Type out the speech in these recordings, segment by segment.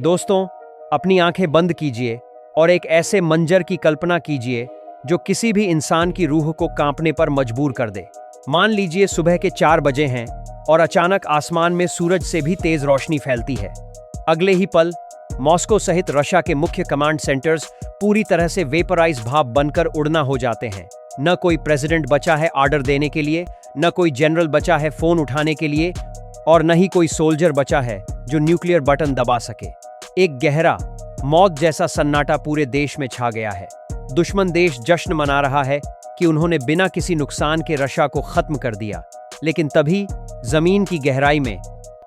दोस्तों, अपनी आंखें बंद कीजिए और एक ऐसे मंजर की कल्पना कीजिए जो किसी भी इंसान की रूह को कांपने पर मजबूर कर दे। मान लीजिए सुबह के 4 बजे हैं और अचानक आसमान में सूरज से भी तेज रोशनी फैलती है। अगले ही पल मॉस्को सहित रशिया के मुख्य कमांड सेंटर्स पूरी तरह से वेपराइज भाप बनकर उड़ना हो जाते हैं। न कोई प्रेसिडेंट बचा है ऑर्डर देने के लिए, न कोई जनरल बचा है फोन उठाने के लिए, और न ही कोई सोल्जर बचा है जो न्यूक्लियर बटन दबा सके। एक गहरा, मौत जैसा सन्नाटा पूरे देश में छा गया है। दुश्मन देश जश्न मना रहा है कि उन्होंने बिना किसी नुकसान के रशिया को खत्म कर दिया। लेकिन तभी जमीन की गहराई में,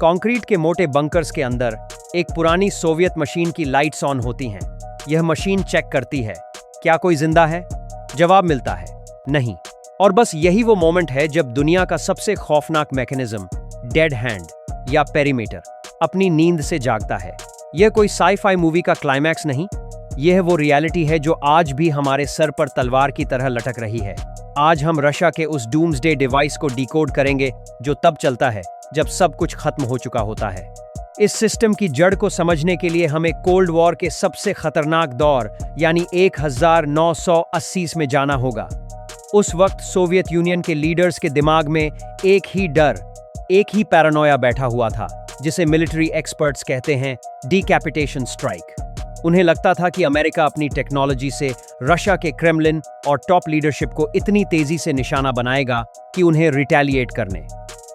कंक्रीट के मोटे बंकर्स के अंदर, एक पुरानी सोवियत मशीन की लाइट्स ऑन होती हैं। यह मशीन चेक करती है, क्या कोई जिंदा है? जवाब मिलता है, नहीं। और बस यही वो मोमेंट है जब दुनिया का सबसे खौफनाक मैकेनिज्म, डेड हैंड या पेरीमीटर, अपनी नींद से जागता है। यह कोई साई-फाई मूवी का क्लाइमैक्स नहीं, यह वो रियलिटी है जो आज भी हमारे सर पर तलवार की तरह लटक रही है। आज हम रशिया के उस डूम्सडे डिवाइस को डिकोड करेंगे जो तब चलता है जब सब कुछ खत्म हो चुका होता है। इस सिस्टम की जड़ को समझने के लिए हमें कोल्ड वॉर के सबसे खतरनाक दौर यानी 1980 में जाना होगा। उस वक्त सोवियत यूनियन के लीडर्स के दिमाग में एक ही डर, एक ही पैरानोया बैठा हुआ था, जिसे मिलिट्री एक्सपर्ट्स कहते हैं डिकैपिटेशन स्ट्राइक। उन्हें लगता था कि अमेरिका अपनी टेक्नोलॉजी से रशिया के क्रेमलिन और टॉप लीडरशिप को इतनी तेजी से निशाना बनाएगा कि उन्हें रिटेलिएट करने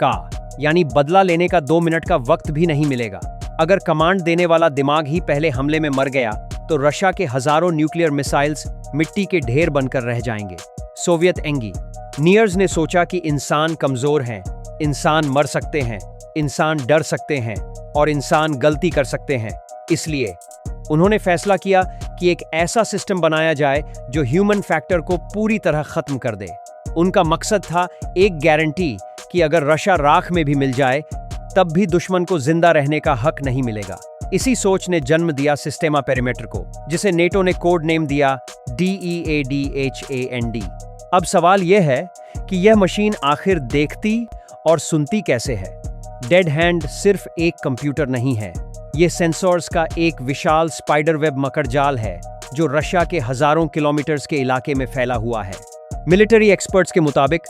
का, यानी बदला लेने का 2 मिनट का वक्त भी नहीं मिलेगा। अगर कमांड देने वाला दिमाग ही पहले हमले में मर गया तो रशिया के हजारों न्यूक्लियर मिसाइल्स मिट्टी के ढेर बनकर रह जाएंगे। सोवियत इंजीनियर्स ने सोचा कि इंसान कमजोर हैं, इंसान मर सकते हैं, इंसान डर सकते हैं और इंसान गलती कर सकते हैं। इसलिए उन्होंने फैसला किया कि एक ऐसा सिस्टम बनाया जाए जो ह्यूमन फैक्टर को पूरी तरह खत्म कर दे। उनका मकसद था एक गारंटी कि अगर रशिया राख में भी मिल जाए तब भी दुश्मन को जिंदा रहने का हक नहीं मिलेगा। इसी सोच ने जन्म दिया सिस्टेमा पेरीमीटर को, जिसे नेटो ने कोड नेम दिया DEADHAND। अब सवाल यह है कि यह मशीन आखिर देखती और सुनती कैसे है? डेड हैंड सिर्फ एक कंप्यूटर नहीं है, यह सेंसर्स का एक विशाल स्पाइडर वेब मकड़जाल है जो रशिया के हजारों किलोमीटर्स के इलाके में फैला हुआ है। मिलिट्री एक्सपर्ट्स के मुताबिक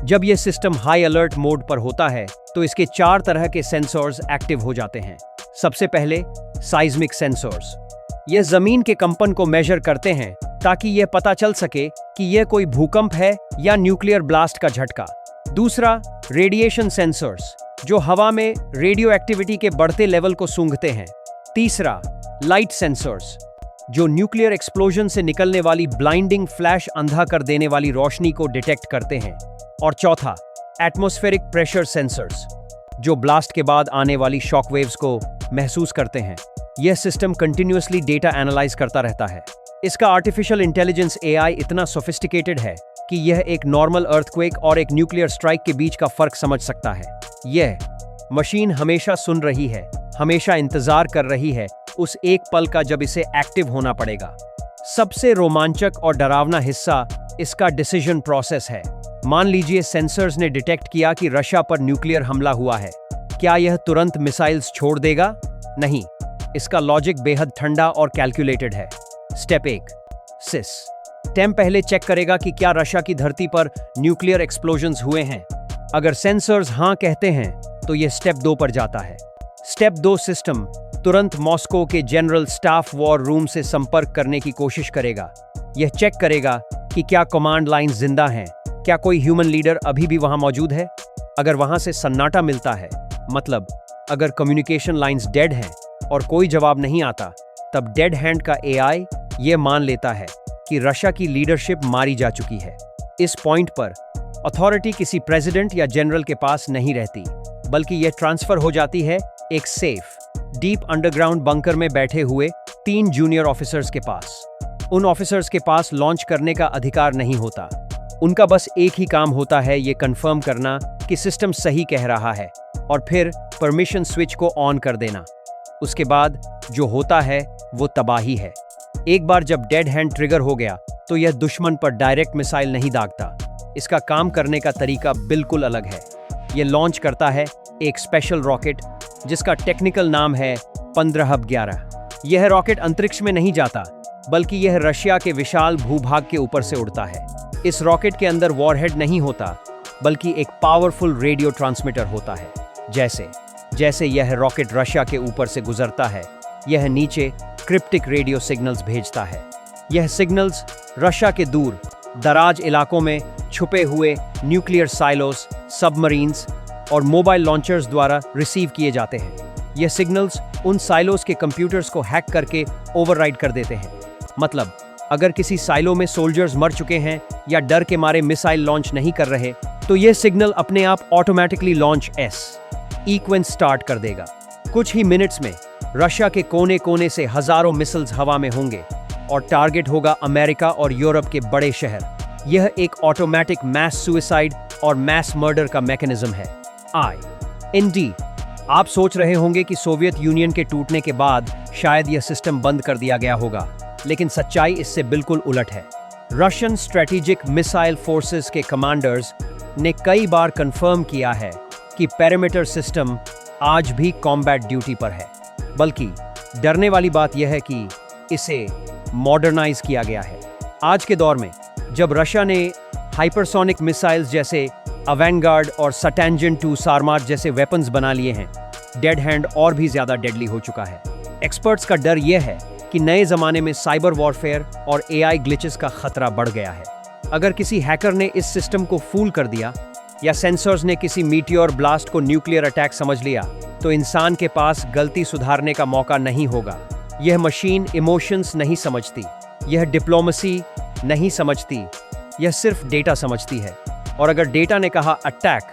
जब यह सिस्टम हाई अलर्ट मोड पर होता है तो इसके 4 तरह के सेंसर्स एक्टिव हो जाते हैं। सबसे पहले साइज्मिक सेंसर्स, यह जमीन के कंपन को मेजर करते हैं ताकि यह पता चल सके कि यह कोई भूकंप है या न्यूक्लियर ब्लास्ट का झटका। दूसरा, रेडिएशन सेंसर्स, जो हवा में रेडियो एक्टिविटी के बढ़ते लेवल को सूंघते हैं। तीसरा, लाइट सेंसर्स, जो न्यूक्लियर एक्सप्लोजन से निकलने वाली ब्लाइंडिंग फ्लैश अंधा कर देने वाली रोशनी को डिटेक्ट करते हैं। और चौथा, एटमॉस्फेरिक प्रेशर सेंसर्स, जो ब्लास्ट के बाद आने वाली शॉक वेव्स को महसूस करते हैं। यह सिस्टम कंटिन्यूअसली डेटा एनालाइज करता रहता है। इसका आर्टिफिशियल इंटेलिजेंस AI इतना सोफिस्टिकेटेड है कि यह एक नॉर्मल अर्थक्वेक और एक न्यूक्लियर स्ट्राइक के बीच का फर्क समझ सकता है। यह मशीन हमेशा सुन रही है, हमेशा इंतजार कर रही है उस एक पल का जब इसे एक्टिव होना पड़ेगा। सबसे रोमांचक और डरावना हिस्सा इसका डिसीजन प्रोसेस है। मान लीजिए सेंसर्स ने डिटेक्ट किया कि रशिया पर न्यूक्लियर हमला हुआ है, क्या यह तुरंत मिसाइल्स छोड़ देगा? नहीं, इसका लॉजिक बेहद ठंडा और कैलकुलेटेड है। स्टेप 1, सिस टेम पहले चेक करेगा कि क्या रशिया की धरती पर न्यूक्लियर एक्सप्लोजन्स हुए हैं। अगर सेंसर्स हाँ कहते हैं तो यह स्टेप 2 पर जाता है। स्टेप 2, सिस्टम तुरंत मॉस्को के जनरल स्टाफ वॉर रूम से संपर्क करने की कोशिश करेगा। यह चेक करेगा कि क्या कमांड लाइन जिंदा हैं, क्या कोई ह्यूमन लीडर अभी भी वहां मौजूद है। अगर वहां से सन्नाटा मिलता है, मतलब अगर कम्युनिकेशन लाइंस डेड हैं और कोई जवाब नहीं आता, तब डेड हैंड का AI यह मान लेता है कि रशिया की लीडरशिप मारी जा चुकी है। इस पॉइंट पर अथॉरिटी किसी प्रेसिडेंट या जनरल के पास नहीं रहती, बल्कि यह ट्रांसफर हो जाती है एक सेफ, डीप अंडरग्राउंड बंकर में बैठे हुए 3 जूनियर ऑफिसर्स के पास। उन ऑफिसर्स के पास लॉन्च करने का अधिकार नहीं होता। उनका बस एक ही काम होता है, ये कंफर्म करना कि सिस्टम सही कह रहा है और फिर परमिशन स्विच को ऑन कर देना। उसके बाद जो होता है वो तबाही है। एक बार जब डेड हैंड ट्रिगर हो गया तो यह दुश्मन पर डायरेक्ट मिसाइल नहीं दागता। इसका काम करने का तरीका बिल्कुल अलग है। यह लॉन्च करता है एक स्पेशल रॉकेट जिसका टेक्निकल नाम है 15 11। यह रॉकेट अंतरिक्ष में नहीं जाता, बल्कि यह रशिया के विशाल भूभाग के ऊपर से उड़ता है। इस रॉकेट के अंदर वॉरहेड नहीं होता, बल्कि एक पावरफुल रेडियो ट्रांसमीटर होता है। जैसे जैसे यह रॉकेट रशिया के ऊपर से गुजरता है, यह नीचे क्रिप्टिक रेडियो सिग्नल्स भेजता है। यह सिग्नल्स रशिया के दूर दराज इलाकों में छुपे हुए न्यूक्लियर साइलोस, सबमरीन्स और मोबाइल लॉन्चर्स द्वारा रिसीव किए जाते हैं। यह सिग्नल्स उन साइलोस के कंप्यूटर्स को हैक करके ओवरराइड कर देते हैं। मतलब, अगर किसी साइलो में सोल्जर्स मर चुके हैं या डर के मारे मिसाइल लॉन्च नहीं कर रहे, तो यह सिग्नल अपने आप ऑटोमेटिकली लॉन्च सीक्वेंस स्टार्ट कर देगा। कुछ ही मिनट्स में रशिया के कोने कोने से हजारों मिसाइल्स हवा में होंगे और टारगेट होगा अमेरिका और यूरोप के बड़े शहर। यह एक ऑटोमेटिक मैस सुसाइड और मैस मर्डर का मैकेनिज्म है। आप सोच रहे होंगे कि सोवियत यूनियन के टूटने के बाद शायद यह सिस्टम बंद कर दिया गया होगा, लेकिन सच्चाई इससे बिल्कुल उलट है। रशियन स्ट्रेटेजिक मिसाइल फोर्सेस के कमांडर्स ने कई बार कंफर्म किया है कि पेरिमीटर सिस्टम आज भी कॉम्बैट ड्यूटी पर है। बल्कि डरने वाली बात यह है कि इसे मॉडर्नाइज किया गया है। आज के दौर में जब रशिया ने हाइपरसोनिक मिसाइल्स जैसे अवेंगार्ड और सटैंजेंट 2 सारमार जैसे वेपन्स बना लिए हैं, डेड हैंड और भी ज्यादा डेडली हो चुका है। एक्सपर्ट्स का डर यह है कि नए जमाने में साइबर वॉरफेयर और एआई ग्लिचेस का खतरा बढ़ गया है। अगर किसी हैकर ने इस सिस्टम को फूल कर दिया या सेंसर्स ने किसी मीटियोर ब्लास्ट को न्यूक्लियर अटैक समझ लिया, तो इंसान के पास गलती सुधारने का मौका नहीं होगा। यह मशीन इमोशंस नहीं समझती, यह डिप्लोमेसी नहीं समझती, यह सिर्फ डेटा समझती है। और अगर डेटा ने कहा अटैक,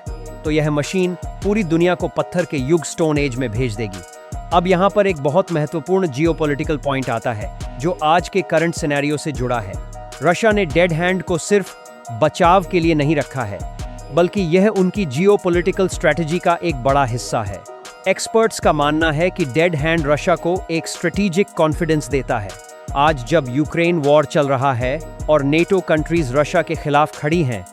तो यह मशीन पूरी दुनिया को पत्थर के युग स्टोन एज में भेज देगी। अब यहाँ पर एक बहुत महत्वपूर्ण जियोपॉलिटिकल पॉइंट आता है, जो आज के करंट सिनेरियो से जुड़ा है। रशिया ने डेड हैंड को सिर्फ बचाव के लिए नहीं रखा है, बल्कि यह उनकी जियोपॉलिटिकल स्ट्रेटजी का एक बड़ा हिस्सा है। एक्सपर्ट्स का मानना है कि डेड हैंड रशिया को एक स्ट्रेटेजिक कॉन्फिडेंस देता है। आज जब यूक्रेन वॉर चल रहा है और नेटो कंट्रीज रशिया के खिलाफ खड़ी हैं,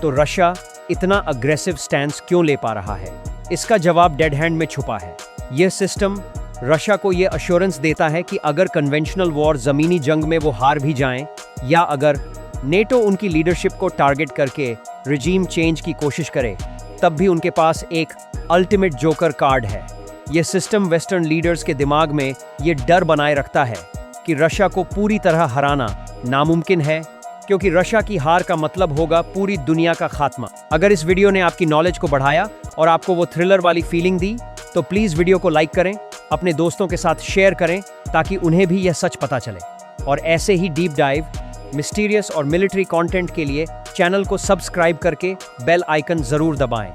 तो रशिया इतना अग्रेसिव स्टैंस क्यों ले पा रहा है? इसका जवाब डेड हैंड में छुपा है। यह सिस्टम रशिया को यह अश्योरेंस देता है कि अगर कन्वेंशनल वॉर जमीनी जंग में वो हार भी जाएं, या अगर नेटो उनकी लीडरशिप को टारगेट करके रिजीम चेंज की कोशिश करे, तब भी उनके पास एक अल्टीमेट जोकर कार्ड है। यह सिस्टम वेस्टर्न लीडर्स के दिमाग में ये डर बनाए रखता है कि रशिया को पूरी तरह हराना नामुमकिन है, क्योंकि रशिया की हार का मतलब होगा पूरी दुनिया का खात्मा। अगर इस वीडियो ने आपकी नॉलेज को बढ़ाया और आपको वो थ्रिलर वाली फीलिंग दी, तो प्लीज़ वीडियो को लाइक करें, अपने दोस्तों के साथ शेयर करें, ताकि उन्हें भी यह सच पता चले। और ऐसे ही डीप डाइव, मिस्टीरियस और मिलिट्री कंटेंट के लिए चैनल को सब्सक्राइब करके बेल आइकन ज़रूर दबाएं।